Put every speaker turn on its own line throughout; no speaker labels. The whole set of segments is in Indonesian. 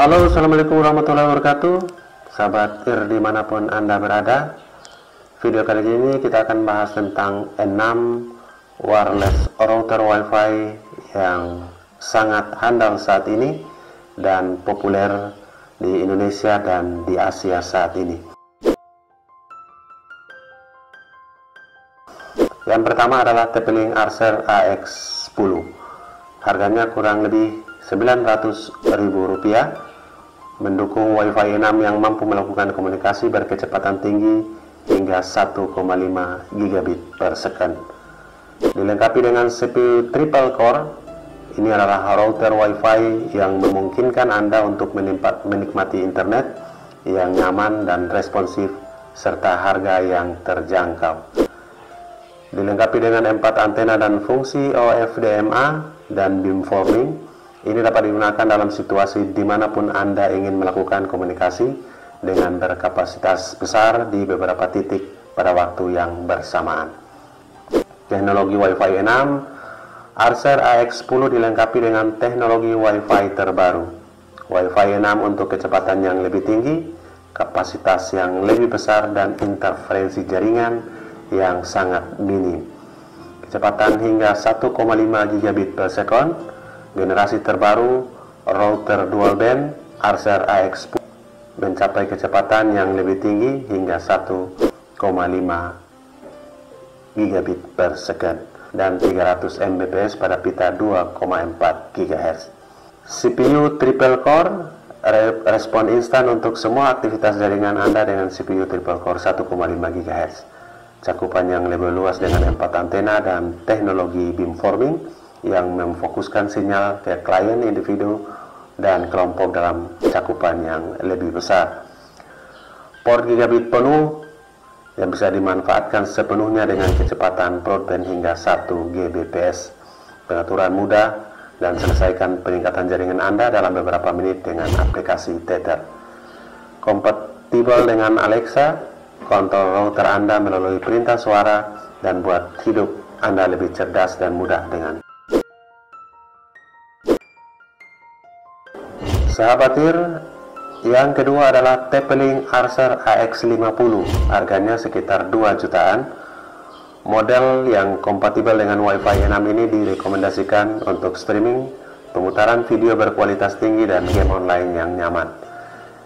Halo, assalamualaikum warahmatullahi wabarakatuh. Sahabat IR dimanapun Anda berada, video kali ini kita akan bahas tentang 6 wireless router wifi yang sangat handal saat ini dan populer di Indonesia dan di Asia saat ini. Yang pertama adalah TP-Link Archer AX10. Harganya kurang lebih Rp900.000, mendukung Wi-Fi 6 yang mampu melakukan komunikasi berkecepatan tinggi hingga 1,5 gigabit per second. Dilengkapi dengan CPU triple core, ini adalah router Wi-Fi yang memungkinkan Anda untuk menikmati internet yang nyaman dan responsif serta harga yang terjangkau. Dilengkapi dengan 4 antena dan fungsi OFDMA dan beamforming. Ini dapat digunakan dalam situasi dimanapun Anda ingin melakukan komunikasi dengan berkapasitas besar di beberapa titik pada waktu yang bersamaan. Teknologi Wi-Fi 6, Archer AX10 dilengkapi dengan teknologi Wi-Fi terbaru. Wi-Fi 6 untuk kecepatan yang lebih tinggi, kapasitas yang lebih besar, dan interferensi jaringan yang sangat minim. Kecepatan hingga 1,5 gigabit per second. Generasi terbaru router dual band Archer AX10 mencapai kecepatan yang lebih tinggi hingga 1,5 gigabit per second dan 300 Mbps pada pita 2,4 GHz. CPU triple core, respon instan untuk semua aktivitas jaringan Anda dengan CPU triple core 1,5 GHz. Cakupan yang lebih luas dengan 4 antena dan teknologi beamforming yang memfokuskan sinyal ke klien individu dan kelompok dalam cakupan yang lebih besar. Port gigabit penuh yang bisa dimanfaatkan sepenuhnya dengan kecepatan broadband hingga 1 Gbps. Pengaturan mudah dan selesaikan peningkatan jaringan Anda dalam beberapa menit dengan aplikasi Tether. Kompatibel dengan Alexa, kontrol router Anda melalui perintah suara dan buat hidup Anda lebih cerdas dan mudah dengan Sahabat IR, yang kedua adalah TP-Link Archer AX50. Harganya sekitar 2 jutaan. Model yang kompatibel dengan Wi-Fi 6 ini direkomendasikan untuk streaming, pemutaran video berkualitas tinggi, dan game online yang nyaman.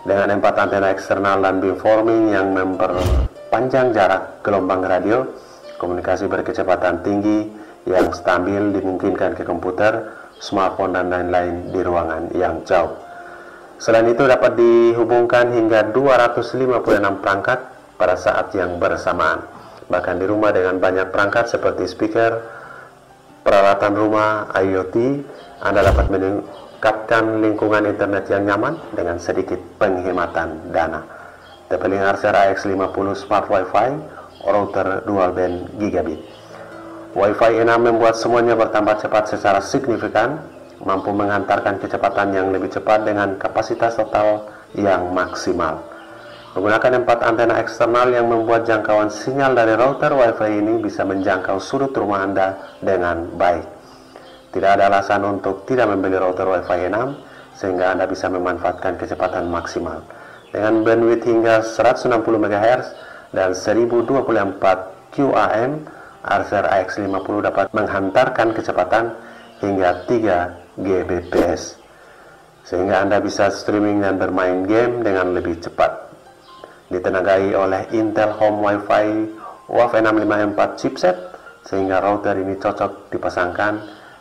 Dengan 4 antena eksternal dan beamforming yang memperpanjang jarak gelombang radio, komunikasi berkecepatan tinggi yang stabil dimungkinkan ke komputer, smartphone, dan lain-lain di ruangan yang jauh. Selain itu dapat dihubungkan hingga 256 perangkat pada saat yang bersamaan. Bahkan di rumah dengan banyak perangkat seperti speaker, peralatan rumah, IoT, Anda dapat meningkatkan lingkungan internet yang nyaman dengan sedikit penghematan dana. TP-Link Archer AX50 Smart Wi-Fi, router dual band gigabit. Wi-Fi 6 membuat semuanya bertambah cepat secara signifikan, mampu mengantarkan kecepatan yang lebih cepat dengan kapasitas total yang maksimal. Menggunakan 4 antena eksternal yang membuat jangkauan sinyal dari router Wi-Fi ini bisa menjangkau sudut rumah Anda dengan baik. Tidak ada alasan untuk tidak membeli router Wi-Fi 6 sehingga Anda bisa memanfaatkan kecepatan maksimal. Dengan bandwidth hingga 160 MHz dan 1024 QAM, Archer AX50 dapat menghantarkan kecepatan hingga 3 Gbps sehingga Anda bisa streaming dan bermain game dengan lebih cepat. Ditenagai oleh Intel Home Wi-Fi WAV654 chipset sehingga router ini cocok dipasangkan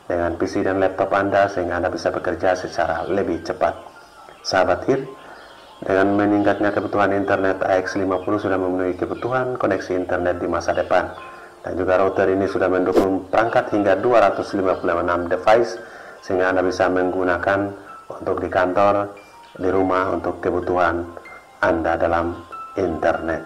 dengan PC dan laptop Anda sehingga Anda bisa bekerja secara lebih cepat. Sahabat IR, dengan meningkatnya kebutuhan internet, AX50 sudah memenuhi kebutuhan koneksi internet di masa depan. Dan juga router ini sudah mendukung perangkat hingga 256 device sehingga Anda bisa menggunakan untuk di kantor, di rumah, untuk kebutuhan Anda dalam internet.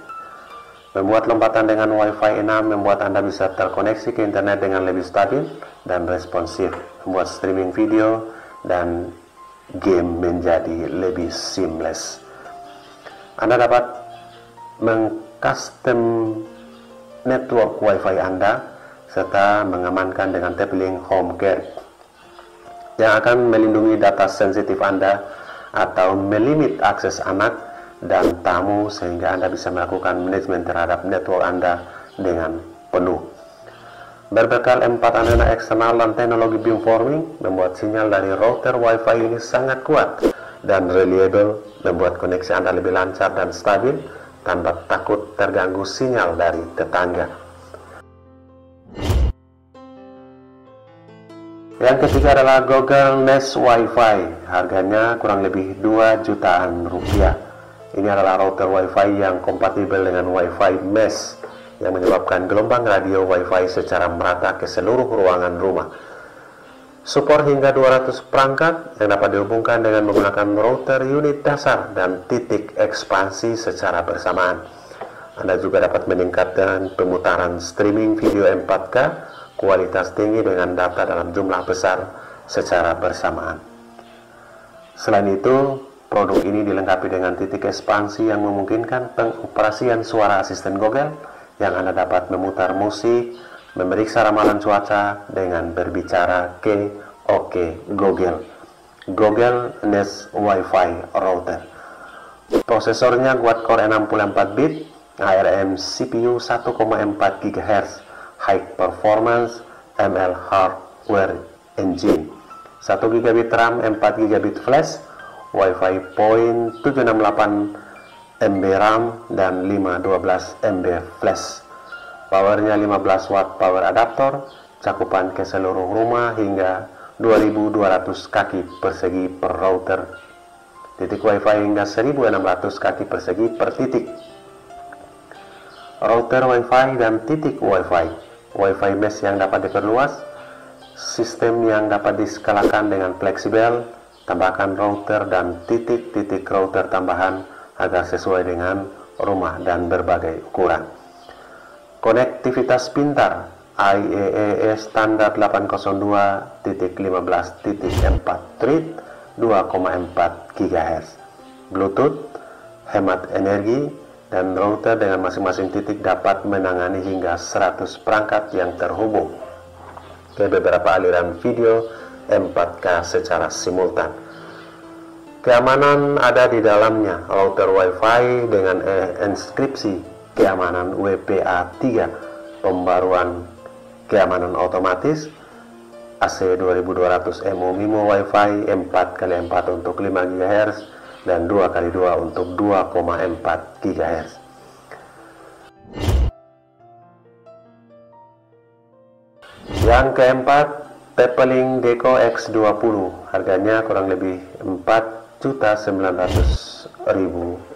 Membuat lompatan dengan Wi-Fi 6 membuat Anda bisa terkoneksi ke internet dengan lebih stabil dan responsif, membuat streaming video dan game menjadi lebih seamless. Anda dapat mengcustom network Wi-Fi Anda serta mengamankan dengan TP-Link Home Care yang akan melindungi data sensitif Anda atau melimit akses anak dan tamu sehingga Anda bisa melakukan manajemen terhadap network Anda dengan penuh. Berbekal 4 antena eksternal dan teknologi beamforming, membuat sinyal dari router Wi-Fi ini sangat kuat dan reliable, membuat koneksi Anda lebih lancar dan stabil tanpa takut terganggu sinyal dari tetangga. Yang ketiga adalah Google Nest Wi-Fi. Harganya kurang lebih 2 jutaan rupiah. Ini adalah router Wi-Fi yang kompatibel dengan Wi-Fi mesh yang menyebabkan gelombang radio Wi-Fi secara merata ke seluruh ruangan rumah. Support hingga 200 perangkat yang dapat dihubungkan dengan menggunakan router unit dasar dan titik ekspansi secara bersamaan. Anda juga dapat meningkatkan pemutaran streaming video 4K kualitas tinggi dengan data dalam jumlah besar secara bersamaan. Selain itu, produk ini dilengkapi dengan titik ekspansi yang memungkinkan pengoperasian suara asisten Google yang Anda dapat memutar musik, memeriksa ramalan cuaca dengan berbicara ke OK Google. Google Nest Wi-Fi Router. Prosesornya quad-core 64 bit, ARM CPU 1,4 GHz, High Performance ML Hardware Engine, 1 GB RAM, 4 GB Flash, Wi-Fi 0.768 MB RAM dan 512 MB Flash. Powernya 15 watt power adaptor, cakupan ke seluruh rumah hingga 2200 kaki persegi per router. Titik Wi-Fi hingga 1600 kaki persegi per titik. Router Wi-Fi dan titik Wi-Fi. Wi-Fi mesh yang dapat diperluas, sistem yang dapat diskalakan dengan fleksibel, tambahkan router dan titik-titik router tambahan agar sesuai dengan rumah dan berbagai ukuran. Konektivitas pintar, IEEE standar 802.15.4 Thread 2,4 GHz, Bluetooth, hemat energi, dan router dengan masing-masing titik dapat menangani hingga 100 perangkat yang terhubung ke beberapa aliran video 4K secara simultan. Keamanan ada di dalamnya, router Wi-Fi dengan inskripsi keamanan WPA3, pembaruan keamanan otomatis, AC 2200 MO Wi-Fi 4x4 untuk 5 GHz, dan 2x2 untuk 2,4 GHz. Yang keempat, TP-Link Deco X20. Harganya kurang lebih 4.900.000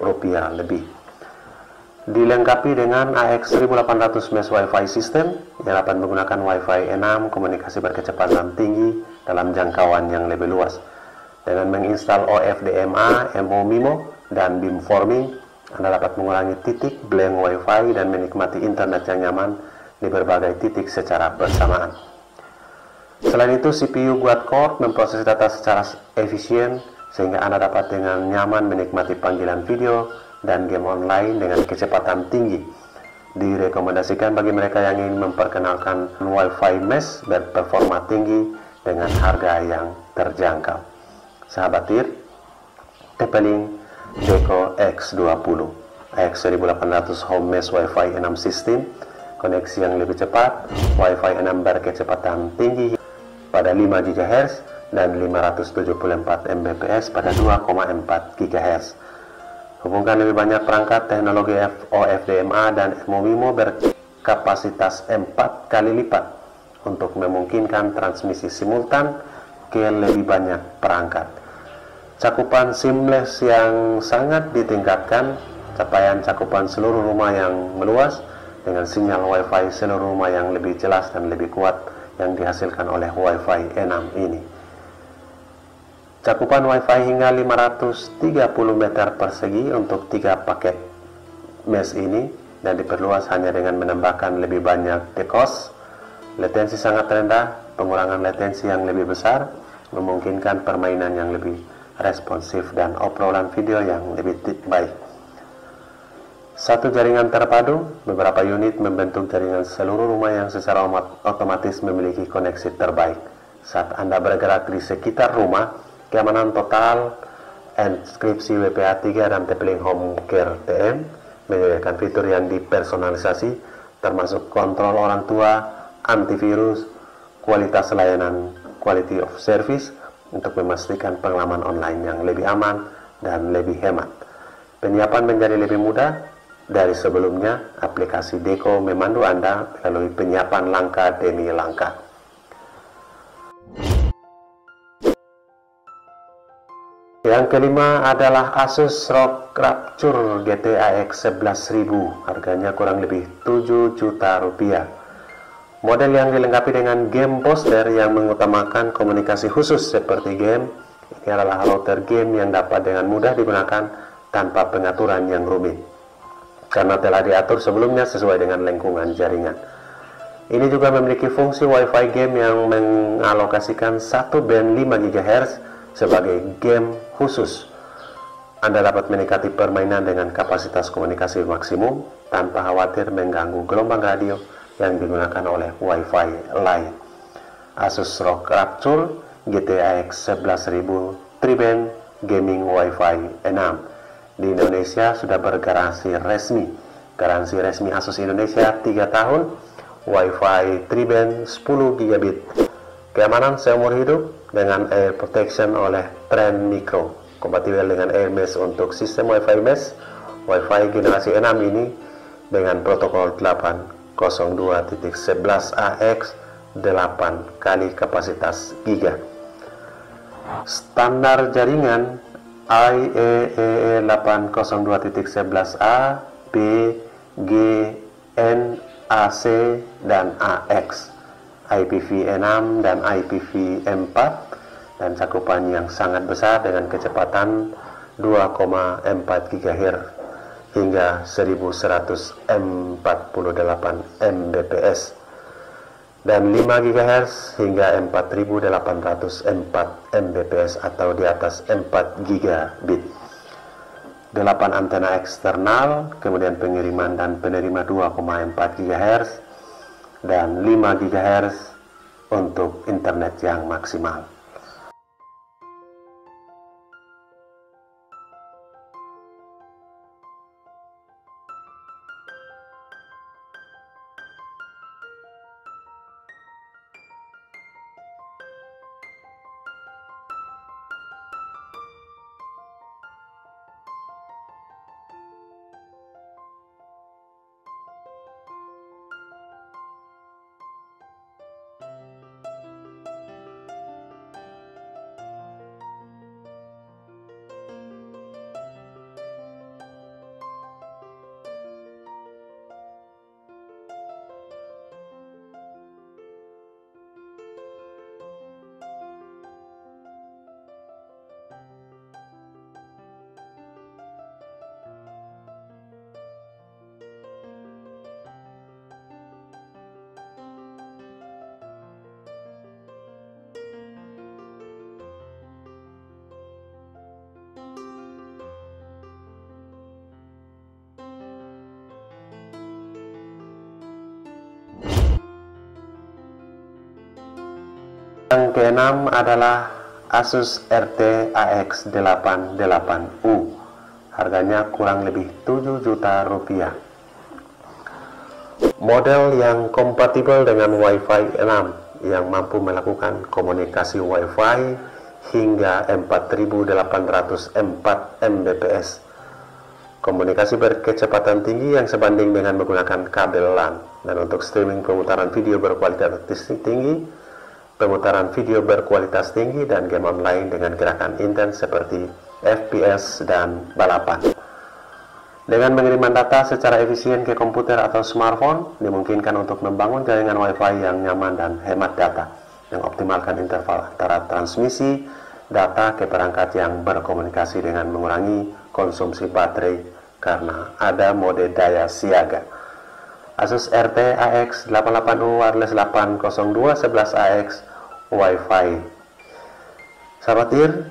rupiah lebih. Dilengkapi dengan AX 1800 mesh Wi-Fi system yang dapat menggunakan Wi-Fi 6 komunikasi berkecepatan tinggi dalam jangkauan yang lebih luas. Dengan menginstal OFDMA, MO-MIMO, dan beamforming, Anda dapat mengurangi titik blank Wi-Fi dan menikmati internet yang nyaman di berbagai titik secara bersamaan. Selain itu, CPU quad-core memproses data secara efisien sehingga Anda dapat dengan nyaman menikmati panggilan video dan game online dengan kecepatan tinggi. Direkomendasikan bagi mereka yang ingin memperkenalkan Wi-Fi mesh berperforma tinggi dengan harga yang terjangkau. Sahabat TIR, TP-Link Deco X20, AX 1800 Home Mesh Wi-Fi 6 System, koneksi yang lebih cepat, Wi-Fi 6 berkecepatan tinggi pada 5 GHz dan 574 Mbps pada 2,4 GHz. Hubungkan lebih banyak perangkat teknologi OFDMA dan MO-MIMO berkapasitas 4 kali lipat untuk memungkinkan transmisi simultan ke lebih banyak perangkat. Cakupan seamless yang sangat ditingkatkan, capaian cakupan seluruh rumah yang meluas dengan sinyal Wi-Fi seluruh rumah yang lebih jelas dan lebih kuat yang dihasilkan oleh Wi-Fi 6 ini. Cakupan Wi-Fi hingga 530 meter persegi untuk 3 paket mesh ini dan diperluas hanya dengan menambahkan lebih banyak decos. Latensi sangat rendah, pengurangan latensi yang lebih besar, memungkinkan permainan yang lebih responsif dan obrolan video yang lebih baik. Satu jaringan terpadu, beberapa unit membentuk jaringan seluruh rumah yang secara otomatis memiliki koneksi terbaik. Saat Anda bergerak di sekitar rumah, keamanan total Enkripsi WPA3 dan TP-Link Home Care TM, menyediakan fitur yang dipersonalisasi termasuk kontrol orang tua, antivirus, kualitas layanan, quality of service, untuk memastikan pengalaman online yang lebih aman dan lebih hemat. Penyiapan menjadi lebih mudah dari sebelumnya. Aplikasi Deco memandu Anda melalui penyiapan langkah demi langkah. Yang kelima adalah Asus ROG Rapture GT AX 11000, harganya kurang lebih 7 juta rupiah. Model yang dilengkapi dengan game booster yang mengutamakan komunikasi khusus seperti game. Ini adalah router game yang dapat dengan mudah digunakan tanpa pengaturan yang rumit, karena telah diatur sebelumnya sesuai dengan lingkungan jaringan. Ini juga memiliki fungsi Wi-Fi game yang mengalokasikan satu band 5 GHz sebagai game khusus. Anda dapat menikmati permainan dengan kapasitas komunikasi maksimum tanpa khawatir mengganggu gelombang radio yang digunakan oleh Wi-Fi lain. Asus ROG Rapture GT AX 11000 Tri-Band Gaming Wi-Fi 6 di Indonesia sudah bergaransi resmi. Garansi resmi Asus Indonesia 3 tahun, Wi-Fi Tri-Band 10 gigabit, keamanan seumur hidup dengan Air Protection oleh Trend Micro, kompatibel dengan Air Mesh untuk sistem Wi-Fi Mesh. Wi-Fi generasi 6 ini dengan protokol 802.11ax 8 kali kapasitas giga. Standar jaringan IEEE 802.11a, B, G, N, AC, dan AX, IPv6 dan IPv4, dan cakupan yang sangat besar dengan kecepatan 2,4 GHz hingga 1148 Mbps dan 5 GHz hingga 4804 Mbps atau di atas 4 gigabit. 8 antena eksternal, kemudian pengiriman dan penerima 2,4 GHz dan 5 GHz untuk internet yang maksimal. Yang keenam adalah Asus RT AX 88U, harganya kurang lebih 7 juta rupiah. Model yang kompatibel dengan Wi-Fi 6 yang mampu melakukan komunikasi Wi-Fi hingga 4804 Mbps. Komunikasi berkecepatan tinggi yang sebanding dengan menggunakan kabel LAN, dan untuk streaming pemutaran video berkualitas tinggi, pemutaran video berkualitas tinggi, dan game online dengan gerakan intens seperti FPS dan balapan. Dengan pengiriman data secara efisien ke komputer atau smartphone, dimungkinkan untuk membangun jaringan Wi-Fi yang nyaman dan hemat data, yang optimalkan interval antara transmisi data ke perangkat yang berkomunikasi dengan mengurangi konsumsi baterai karena ada mode daya siaga. Asus RT AX 88U Wireless 802.11ax Wi-Fi Saphir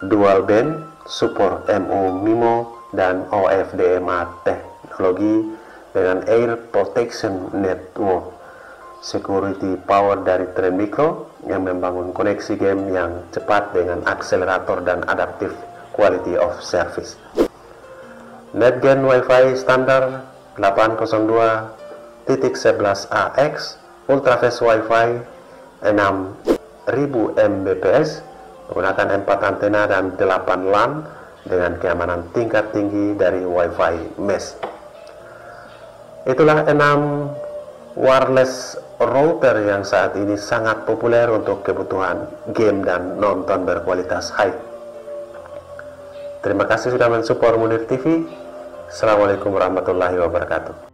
Dual Band, support MU-MIMO dan OFDMA teknologi dengan Air Protection Network Security Power dari Trend Micro yang membangun koneksi game yang cepat dengan akselerator dan adaptif quality of service. NetGain Wi-Fi standar 802.11ax ultrafast Wi-Fi 6000 Mbps menggunakan 4 antena dan 8 LAN dengan keamanan tingkat tinggi dari Wi-Fi mesh. Itulah 6 wireless router yang saat ini sangat populer untuk kebutuhan game dan nonton berkualitas high. Terima kasih sudah mensupport Munir TV. Assalamualaikum warahmatullahi wabarakatuh.